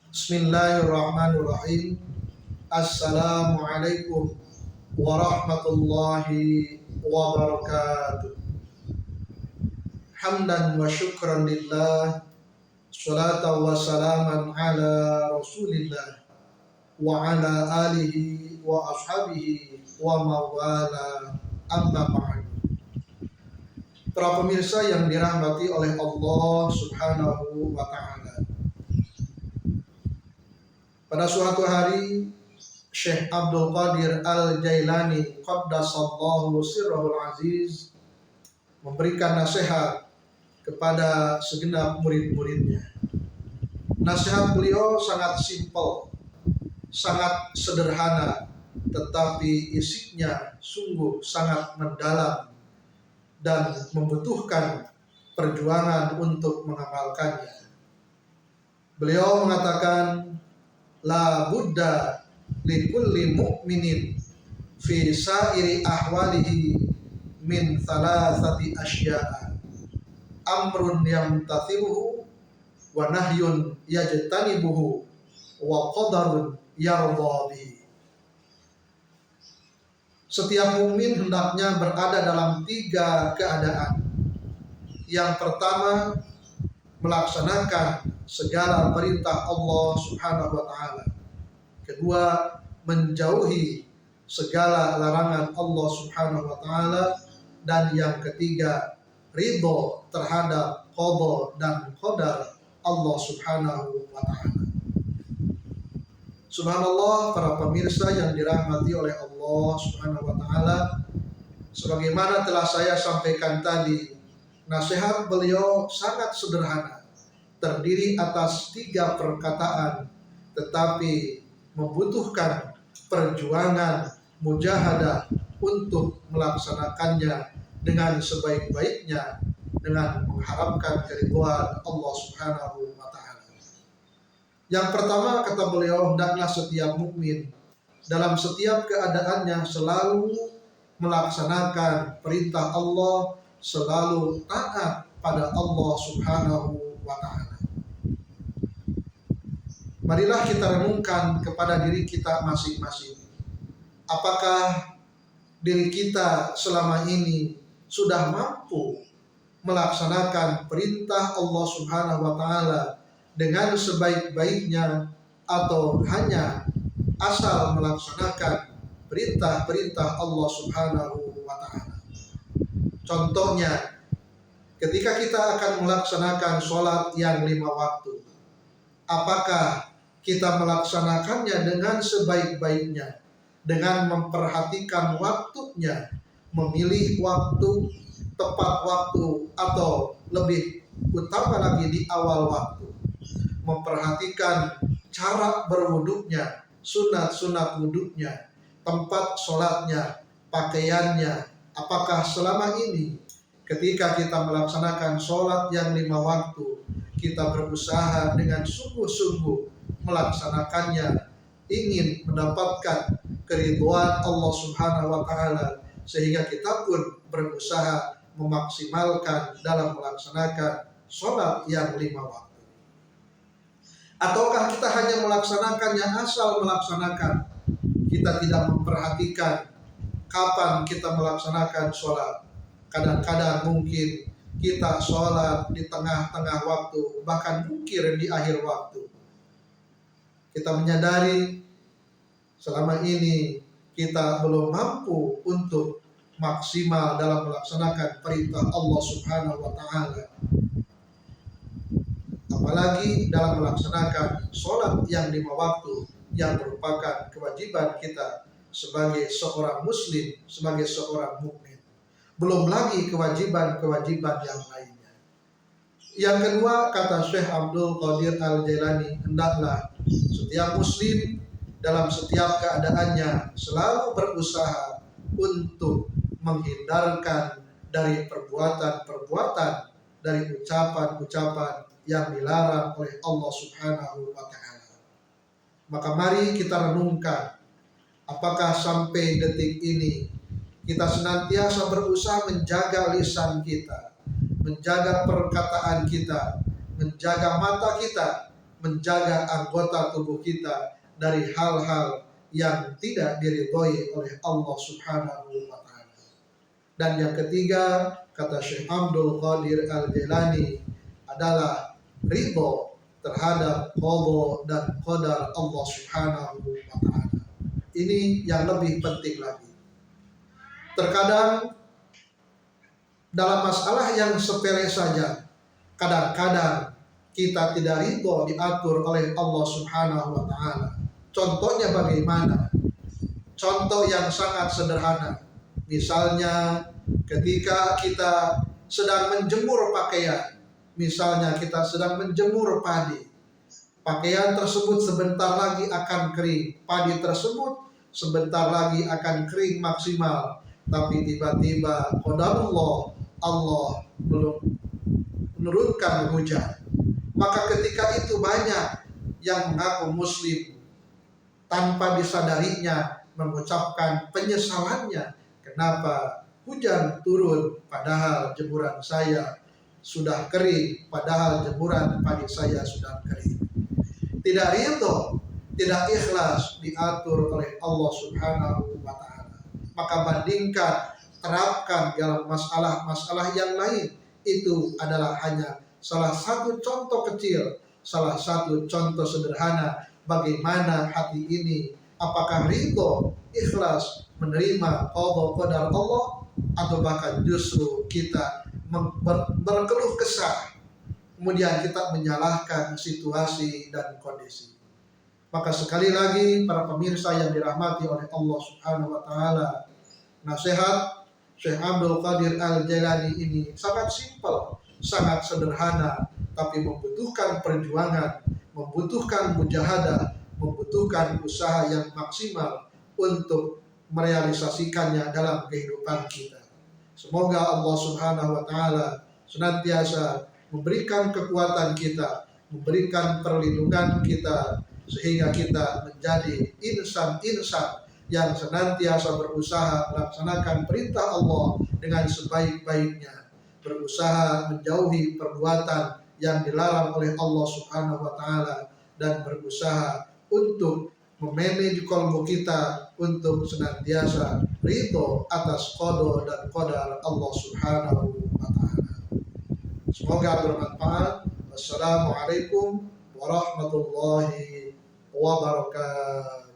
Bismillahirrahmanirrahim. Assalamualaikum warahmatullahi wabarakatuh. Hamdan wa syukran lillah, salatan wa salaman ala rasulillah wa ala alihi wa ashabihi wa mawala, amma ba'd. Para pemirsa yang dirahmati oleh Allah Subhanahu wa ta'ala, pada suatu hari Syekh Abdul Qadir Al-Jailani Qaddasallahu sirrahul aziz memberikan nasihat kepada segenap murid-muridnya. Nasihat beliau sangat simpel, sangat sederhana, tetapi isinya sungguh sangat mendalam dan membutuhkan perjuangan untuk mengamalkannya. Beliau mengatakan, la budda likulli mu'minin fi sa'iri ahwalihi min thalathati asya'a, amrun yamtathiluhu wa nahyun yajtanibuhu wa qadarun yarda bihi. Setiap mukmin hendaknya berada dalam 3 keadaan. Yang pertama, melaksanakan segala perintah Allah Subhanahu wa ta'ala. Kedua, menjauhi segala larangan Allah Subhanahu wa ta'ala. Dan yang ketiga, ridho terhadap qada dan qadar Allah Subhanahu wa ta'ala. Subhanallah, para pemirsa yang dirahmati oleh Allah Subhanahu wa ta'ala, sebagaimana telah saya sampaikan tadi, nasihat beliau sangat sederhana, terdiri atas 3 perkataan, tetapi membutuhkan perjuangan mujahadah untuk melaksanakannya dengan sebaik-baiknya, dengan mengharapkan keridhaan Allah Subhanahu wa ta'ala. Yang pertama, kata beliau, hendaklah setiap mukmin dalam setiap keadaannya selalu melaksanakan perintah Allah, selalu taat pada Allah Subhanahu wa ta'ala. Marilah kita renungkan kepada diri kita masing-masing. Apakah diri kita selama ini sudah mampu melaksanakan perintah Allah Subhanahu wa ta'ala dengan sebaik-baiknya, atau hanya asal melaksanakan perintah-perintah Allah Subhanahu wa ta'ala? Contohnya, ketika kita akan melaksanakan sholat yang 5 waktu, apakah kita melaksanakannya dengan sebaik-baiknya, dengan memperhatikan waktunya, memilih waktu, tepat waktu, atau lebih utama lagi di awal waktu, memperhatikan cara berwuduknya, sunat-sunat wuduknya, tempat sholatnya, pakaiannya. Apakah selama ini ketika kita melaksanakan sholat yang 5 waktu, kita berusaha dengan sungguh-sungguh melaksanakannya, ingin mendapatkan keridhaan Allah Subhanahu wa ta'ala, sehingga kita pun berusaha memaksimalkan dalam melaksanakan sholat yang 5 waktu? Ataukah kita hanya melaksanakannya asal melaksanakan, kita tidak memperhatikan kapan kita melaksanakan sholat? Kadang-kadang mungkin kita sholat di tengah-tengah waktu, bahkan mungkin di akhir waktu. Kita menyadari selama ini kita belum mampu untuk maksimal dalam melaksanakan perintah Allah Subhanahu wa ta'ala. Apalagi dalam melaksanakan sholat yang 5 waktu, yang merupakan kewajiban kita sebagai seorang muslim, sebagai seorang mukmin. Belum lagi kewajiban-kewajiban yang lainnya. Yang kedua, kata Syekh Abdul Qadir Al-Jailani, hendaklah setiap muslim dalam setiap keadaannya selalu berusaha untuk menghindarkan dari perbuatan-perbuatan, dari ucapan-ucapan yang dilarang oleh Allah Subhanahu wa ta'ala. Maka mari kita renungkan, apakah sampai detik ini kita senantiasa berusaha menjaga lisan kita, menjaga perkataan kita, menjaga mata kita, menjaga anggota tubuh kita dari hal-hal yang tidak diridhoi oleh Allah Subhanahu wa taala. Dan yang ketiga, kata Syekh Abdul Qadir Al-Jailani, adalah ridho terhadap qada dan qadar Allah Subhanahu wa taala. Ini yang lebih penting lagi. Terkadang dalam masalah yang sepele saja, kadang-kadang kita tidak ridho diatur oleh Allah Subhanahu wa taala. Contohnya bagaimana? Contoh yang sangat sederhana. Misalnya ketika kita sedang menjemur pakaian, misalnya kita sedang menjemur padi, pakaian tersebut sebentar lagi akan kering, padi tersebut sebentar lagi akan kering maksimal, tapi tiba-tiba qadarullah, Allah belum menurunkan hujan. Maka ketika itu banyak yang mengaku muslim tanpa disadarinya mengucapkan penyesalannya, kenapa hujan turun padahal jemuran saya sudah kering, padahal jemuran padi saya sudah kering. Tidak ridho, tidak ikhlas diatur oleh Allah Subhanahu wa taala. Maka bandingkan, terapkan dalam masalah-masalah yang lain. Itu adalah hanya salah satu contoh kecil, salah satu contoh sederhana bagaimana hati ini, apakah ridho, ikhlas menerima qada qadar Allah, atau bahkan justru kita berkeluh kesah, kemudian kita menyalahkan situasi dan kondisi. Maka sekali lagi para pemirsa yang dirahmati oleh Allah Subhanahu wa taala, nasihat Syekh Abdul Qadir Al-Jailani ini sangat simpel, sangat sederhana, tapi membutuhkan perjuangan, membutuhkan mujahadah, membutuhkan usaha yang maksimal untuk merealisasikannya dalam kehidupan kita. Semoga Allah Subhanahu wa taala senantiasa memberikan kekuatan kita, memberikan perlindungan kita, sehingga kita menjadi insan-insan yang senantiasa berusaha melaksanakan perintah Allah dengan sebaik-baiknya, berusaha menjauhi perbuatan yang dilarang oleh Allah Subhanahu wa taala, dan berusaha untuk memanage kalbu kita untuk senantiasa ridho atas qada dan qadar Allah Subhanahu wa taala. Semoga bermanfaat. Wassalamualaikum warahmatullahi wabarakatuh.